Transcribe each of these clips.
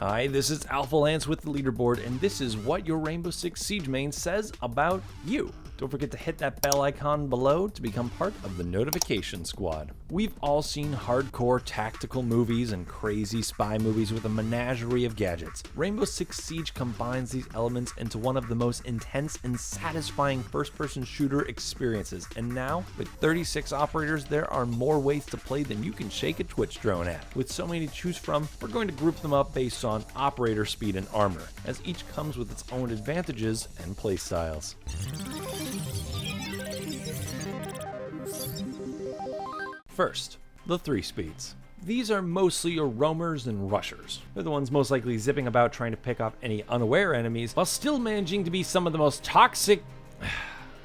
Hi, this is AlphaLance with the Leaderboard, and this is what your Rainbow Six Siege main says about you. Don't forget to hit that bell icon below to become part of the notification squad. We've all seen hardcore tactical movies and crazy spy movies with a menagerie of gadgets. Rainbow Six Siege combines these elements into one of the most intense and satisfying first-person shooter experiences, and now, with 36 operators, there are more ways to play than you can shake a Twitch drone at. With so many to choose from, we're going to group them up based on operator speed and armor, as each comes with its own advantages and playstyles. First, the 3 speeds. These are mostly your roamers and rushers. They're the ones most likely zipping about trying to pick off any unaware enemies while still managing to be some of the most toxic...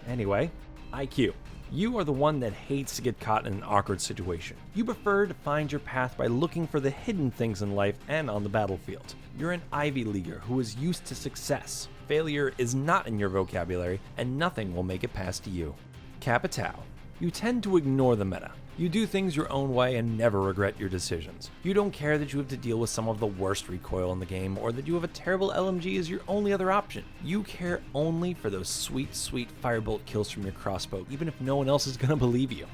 Anyway, IQ. You are the one that hates to get caught in an awkward situation. You prefer to find your path by looking for the hidden things in life and on the battlefield. You're an Ivy Leaguer who is used to success. Failure is not in your vocabulary, and nothing will make it past you. Capitao. You tend to ignore the meta. You do things your own way and never regret your decisions. You don't care that you have to deal with some of the worst recoil in the game, or that you have a terrible LMG as your only other option. You care only for those sweet, sweet firebolt kills from your crossbow, even if no one else is gonna believe you.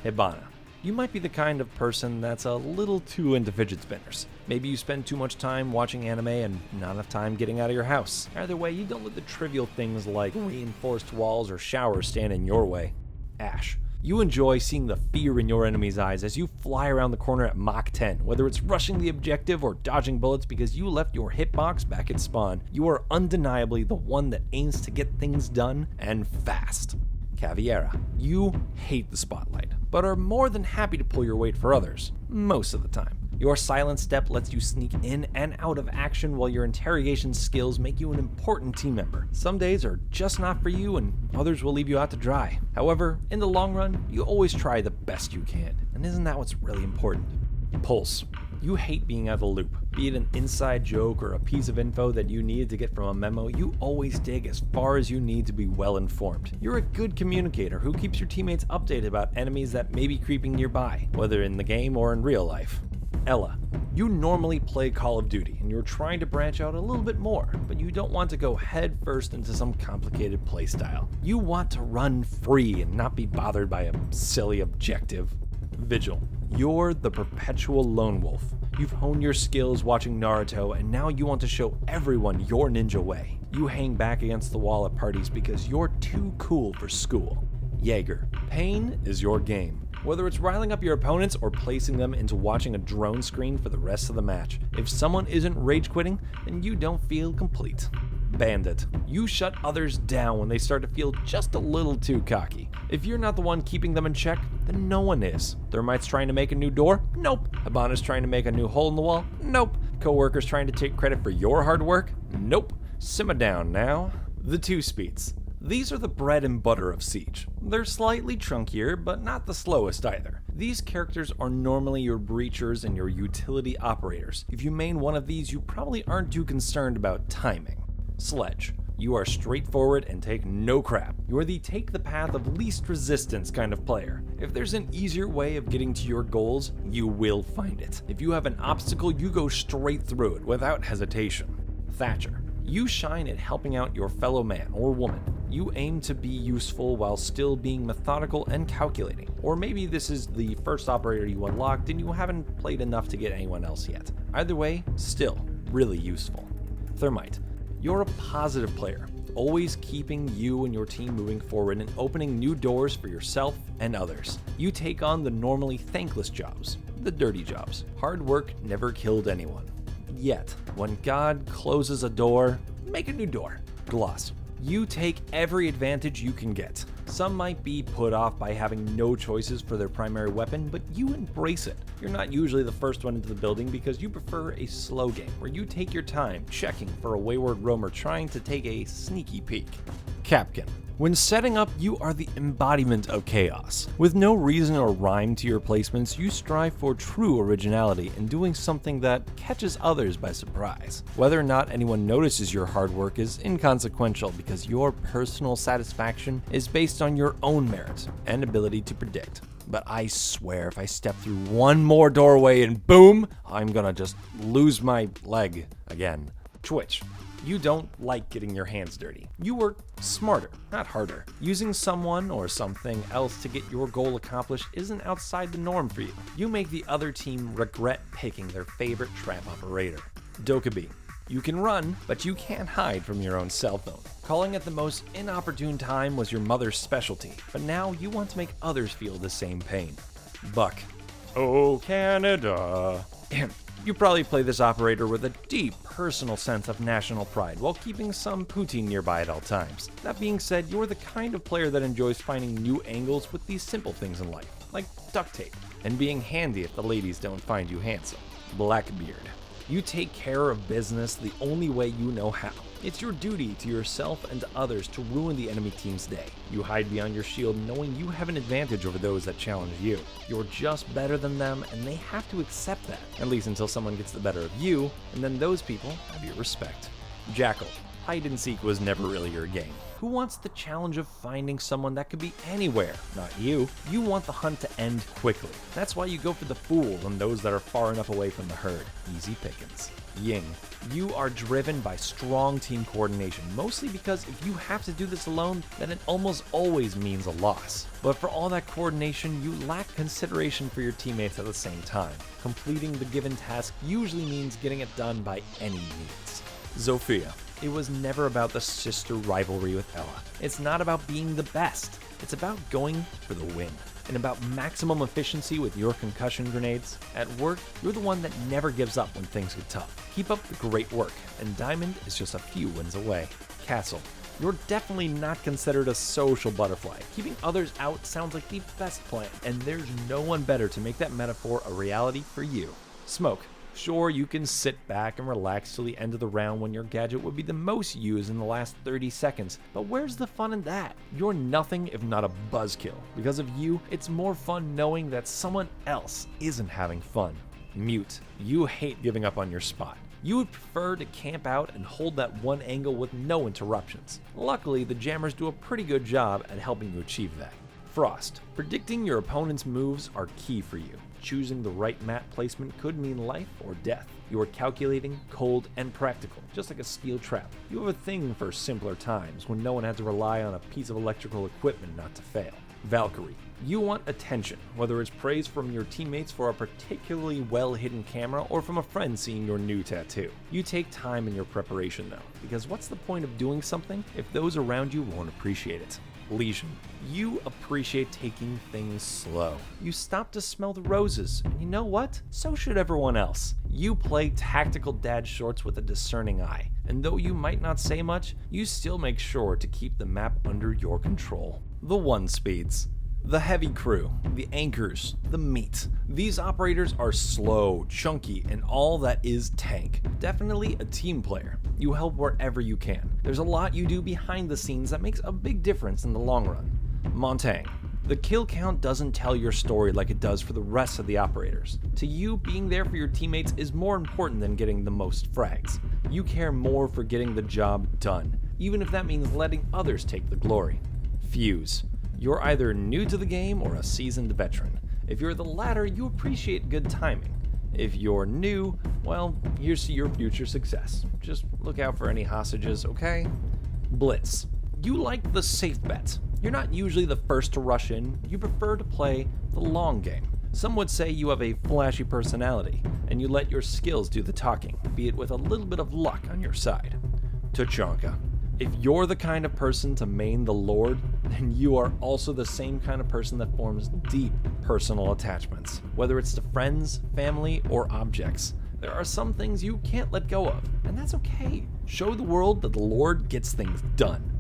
Hibana. You might be the kind of person that's a little too into fidget spinners. Maybe you spend too much time watching anime and not enough time getting out of your house. Either way, you don't let the trivial things like reinforced walls or showers stand in your way. Ash. You enjoy seeing the fear in your enemy's eyes as you fly around the corner at Mach 10, whether it's rushing the objective or dodging bullets because you left your hitbox back at spawn. You are undeniably the one that aims to get things done, and fast. Caveira. You hate the spotlight, but are more than happy to pull your weight for others, most of the time. Your silent step lets you sneak in and out of action while your interrogation skills make you an important team member. Some days are just not for you and others will leave you out to dry. However, in the long run, you always try the best you can. And isn't that what's really important? Pulse. You hate being out of the loop. Be it an inside joke or a piece of info that you needed to get from a memo, you always dig as far as you need to be well informed. You're a good communicator who keeps your teammates updated about enemies that may be creeping nearby, whether in the game or in real life. Ella. You normally play Call of Duty and you're trying to branch out a little bit more, but you don't want to go head first into some complicated playstyle. You want to run free and not be bothered by a silly objective. Vigil. You're the perpetual lone wolf. You've honed your skills watching Naruto and now you want to show everyone your ninja way. You hang back against the wall at parties because you're too cool for school. Jaeger. Pain is your game. Whether it's riling up your opponents or placing them into watching a drone screen for the rest of the match. If someone isn't rage quitting, then you don't feel complete. Bandit. You shut others down when they start to feel just a little too cocky. If you're not the one keeping them in check, then no one is. Thermite's trying to make a new door? Nope. Hibana's trying to make a new hole in the wall? Nope. Coworkers trying to take credit for your hard work? Nope. Simmer down now. The 2 speeds. These are the bread and butter of Siege. They're slightly chunkier, but not the slowest either. These characters are normally your breachers and your utility operators. If you main one of these, you probably aren't too concerned about timing. Sledge. You are straightforward and take no crap. You are the take the path of least resistance kind of player. If there's an easier way of getting to your goals, you will find it. If you have an obstacle, you go straight through it without hesitation. Thatcher. You shine at helping out your fellow man or woman. You aim to be useful while still being methodical and calculating. Or maybe this is the first operator you unlocked and you haven't played enough to get anyone else yet. Either way, still really useful. Thermite. You're a positive player, always keeping you and your team moving forward and opening new doors for yourself and others. You take on the normally thankless jobs, the dirty jobs. Hard work never killed anyone. Yet, when God closes a door, make a new door. Gloss. You take every advantage you can get. Some might be put off by having no choices for their primary weapon, but you embrace it. You're not usually the first one into the building because you prefer a slow game, where you take your time checking for a wayward roamer trying to take a sneaky peek. Kapkan. When setting up, you are the embodiment of chaos. With no reason or rhyme to your placements, you strive for true originality in doing something that catches others by surprise. Whether or not anyone notices your hard work is inconsequential because your personal satisfaction is based on your own merit and ability to predict. but I swear if I step through one more doorway and boom, I'm gonna just lose my leg again. Twitch. You don't like getting your hands dirty. You work smarter, not harder. Using someone or something else to get your goal accomplished isn't outside the norm for you. You make the other team regret picking their favorite trap operator. Dokkaebi. You can run, but you can't hide from your own cell phone. Calling at the most inopportune time was your mother's specialty, but now you want to make others feel the same pain. Buck. Oh, Canada. You probably play this operator with a deep personal sense of national pride while keeping some poutine nearby at all times. That being said, you're the kind of player that enjoys finding new angles with these simple things in life, like duct tape, and being handy if the ladies don't find you handsome. Blackbeard. You take care of business the only way you know how. It's your duty to yourself and to others to ruin the enemy team's day. You hide behind your shield knowing you have an advantage over those that challenge you. You're just better than them and they have to accept that, at least until someone gets the better of you, and then those people have your respect. Jackal. Hide and seek was never really your game. Who wants the challenge of finding someone that could be anywhere? Not you. You want the hunt to end quickly. That's why you go for the fool and those that are far enough away from the herd. Easy pickings. Ying. You are driven by strong team coordination, mostly because if you have to do this alone, then it almost always means a loss. But for all that coordination, you lack consideration for your teammates at the same time. Completing the given task usually means getting it done by any means. Zofia. It was never about the sister rivalry with Ella. It's not about being the best. It's about going for the win. And about maximum efficiency with your concussion grenades. At work, you're the one that never gives up when things get tough. Keep up the great work, and Diamond is just a few wins away. Castle. You're definitely not considered a social butterfly. Keeping others out sounds like the best plan, and there's no one better to make that metaphor a reality for you. Smoke. Sure, you can sit back and relax till the end of the round when your gadget would be the most used in the last 30 seconds, but where's the fun in that? You're nothing if not a buzzkill. Because of you, it's more fun knowing that someone else isn't having fun. Mute. You hate giving up on your spot. You would prefer to camp out and hold that one angle with no interruptions. Luckily, the jammers do a pretty good job at helping you achieve that. Frost. Predicting your opponent's moves are key for you. Choosing the right map placement could mean life or death. You are calculating, cold, and practical, just like a steel trap. You have a thing for simpler times when no one had to rely on a piece of electrical equipment not to fail. Valkyrie. You want attention, whether it's praise from your teammates for a particularly well-hidden camera or from a friend seeing your new tattoo. You take time in your preparation though, because what's the point of doing something if those around you won't appreciate it? Legion. You appreciate taking things slow. You stop to smell the roses, and you know what? So should everyone else. You play tactical dad shorts with a discerning eye, and though you might not say much, you still make sure to keep the map under your control. The one speeds. The heavy crew, the anchors, the meat. These operators are slow, chunky, and all that is tank. Definitely a team player. You help wherever you can. There's a lot you do behind the scenes that makes a big difference in the long run. Montang. The kill count doesn't tell your story like it does for the rest of the operators. To you, being there for your teammates is more important than getting the most frags. You care more for getting the job done, even if that means letting others take the glory. Fuse. You're either new to the game or a seasoned veteran. If you're the latter, you appreciate good timing. If you're new, well, here's to your future success. Just look out for any hostages, okay? Blitz. You like the safe bet. You're not usually the first to rush in. You prefer to play the long game. Some would say you have a flashy personality, and you let your skills do the talking, be it with a little bit of luck on your side. Tachanka. If you're the kind of person to main the Lord, then you are also the same kind of person that forms deep personal attachments, whether it's to friends, family, or objects. There are some things you can't let go of, and that's okay. Show the world that the Lord gets things done.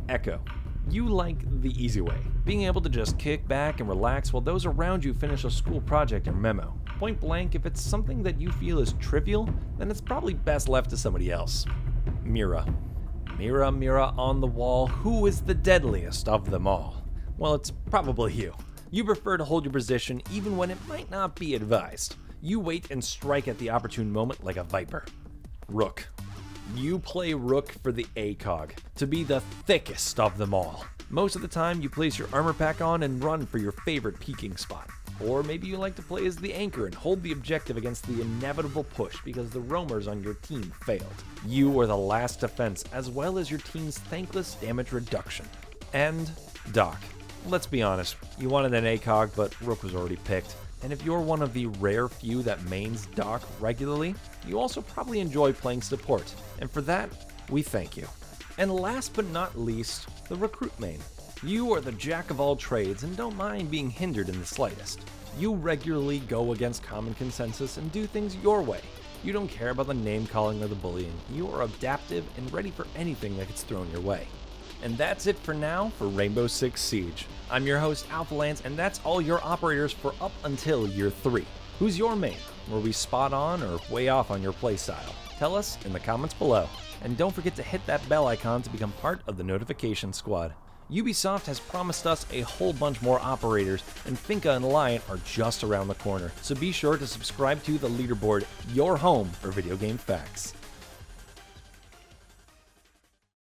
Echo. You like the easy way, being able to just kick back and relax while those around you finish a school project or memo. Point blank, if it's something that you feel is trivial, then it's probably best left to somebody else. Mira. Mirror, mirror on the wall, who is the deadliest of them all? Well, it's probably you. You prefer to hold your position even when it might not be advised. You wait and strike at the opportune moment like a viper. Rook. You play Rook for the ACOG, to be the thickest of them all. Most of the time, you place your armor pack on and run for your favorite peeking spot. Or maybe you like to play as the anchor and hold the objective against the inevitable push because the roamers on your team failed. You are the last defense as well as your team's thankless damage reduction. And Doc. Let's be honest, you wanted an ACOG, but Rook was already picked. And if you're one of the rare few that mains Doc regularly, you also probably enjoy playing support. And for that, we thank you. And last but not least, the recruit main. You are the jack of all trades and don't mind being hindered in the slightest. You regularly go against common consensus and do things your way. You don't care about the name calling or the bullying. You are adaptive and ready for anything that gets thrown your way. And that's it for now for Rainbow Six Siege. I'm your host AlphaLance, and that's all your operators for up until year 3. Who's your main? Were we spot on or way off on your playstyle? Tell us in the comments below. And don't forget to hit that bell icon to become part of the notification squad. Ubisoft has promised us a whole bunch more operators, and Finca and Lion are just around the corner, so be sure to subscribe to the Leaderboard, your home for video game facts.